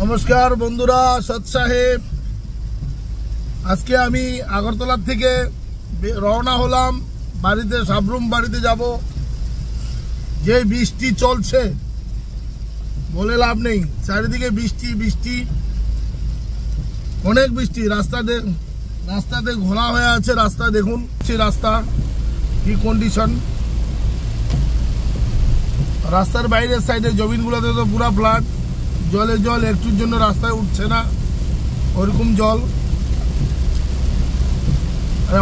নমস্কার বন্ধুরা, সৎ সাহেব। আজকে আমি আগরতলা থেকে রওনা হলাম বাড়িতে, সাবরুম বাড়িতে যাব। যে বৃষ্টি চলছে বলে লাভ নেই, চারিদিকে বৃষ্টি বৃষ্টি, অনেক বৃষ্টি। রাস্তাতে ঘোলা হয়ে আছে রাস্তা, দেখুন রাস্তা কি কন্ডিশন। রাস্তার বাইরের সাইডে জমিনগুলোতে তো পুরা ফ্লাড, জলে জল, একটুর জন্য রাস্তায় উঠছে না, ওরকম জল।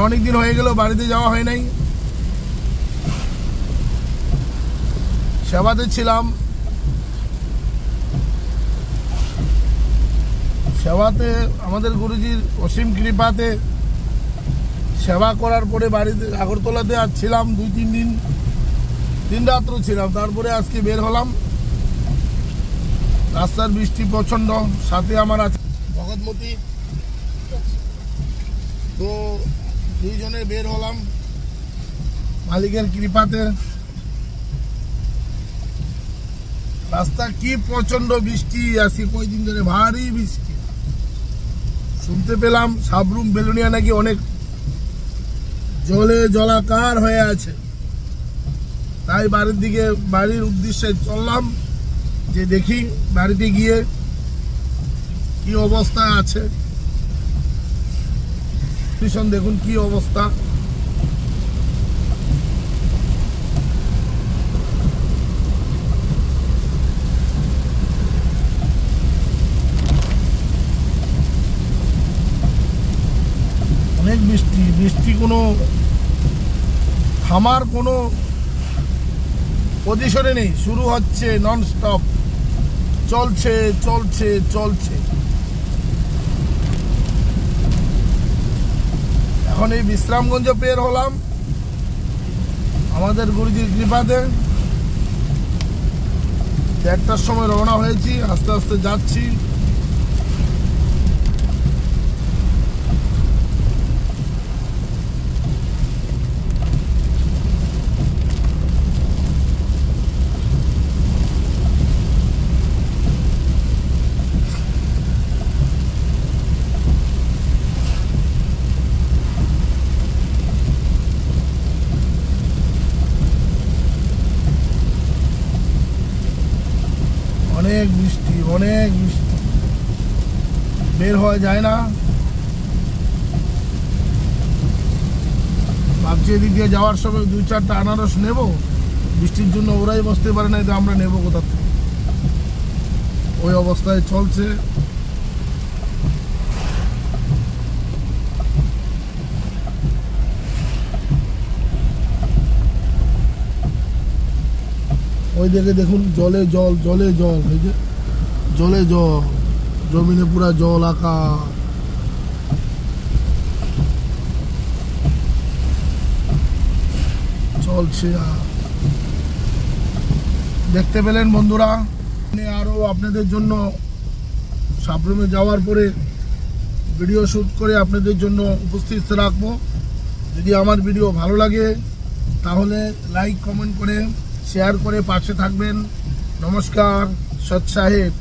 অনেকদিন হয়ে গেল বাড়িতে যাওয়া হয় নাই। সেবাতে ছিলাম, সেবাতে আমাদের গুরুজির অসীম কৃপাতে সেবা করার পরে বাড়িতে আগরতলাতে আজ ছিলাম 2-3 দিন, দিন রাত্র ছিলাম। তারপরে আজকে বের হলাম। রাস্তার বৃষ্টি প্রচন্ড, সাথে আমার আছে ভগৎমতি। তো দুইজনে বের হলাম মালিকের কৃপাতে। রাস্তা কি প্রচন্ড বৃষ্টি, আজকে কয়েকদিন ধরে ভারী বৃষ্টি। শুনতে পেলাম সাবরুম বেলুনিয়া নাকি অনেক জলে জলাকার হয়ে আছে। তাই বাড়ির উদ্দেশ্যে চললাম, যে দেখি বাড়িতে গিয়ে কি অবস্থা আছে। দেখুন কি অবস্থা। অনেক বৃষ্টি কোনো থামার কোনো পজিশনে নেই, শুরু হচ্ছে নন স্টপ, চলছে চলছে চলছে। এখন এই বিশ্রামগঞ্জ পের হলাম আমাদের গুরুজির কৃপাতে। 1টার সময় রওনা হয়েছি, আস্তে আস্তে যাচ্ছি। অনেক বৃষ্টি, বের হওয়া যায় না। ভাবছি এদিক দিয়ে যাওয়ার সময় 2-4টা আনারস নেব, বৃষ্টির জন্য ওরাই বসতে পারে না, আমরা নেব কোথা থেকে। ওই অবস্থায় চলছে। ওই দিকে দেখুন জলে জল, এই যে জলে জল, জমিনে পুরা জল আঁকা। চলছে। দেখতে পেলেন বন্ধুরা, আরো আপনাদের জন্য সাবরুমে যাওয়ার পরে ভিডিও শুট করে আপনাদের জন্য উপস্থিত রাখবো। যদি আমার ভিডিও ভালো লাগে তাহলে লাইক, কমেন্ট করে, শেয়ার করে পাশে থাকবেন। নমস্কার, সৎ সাহেব।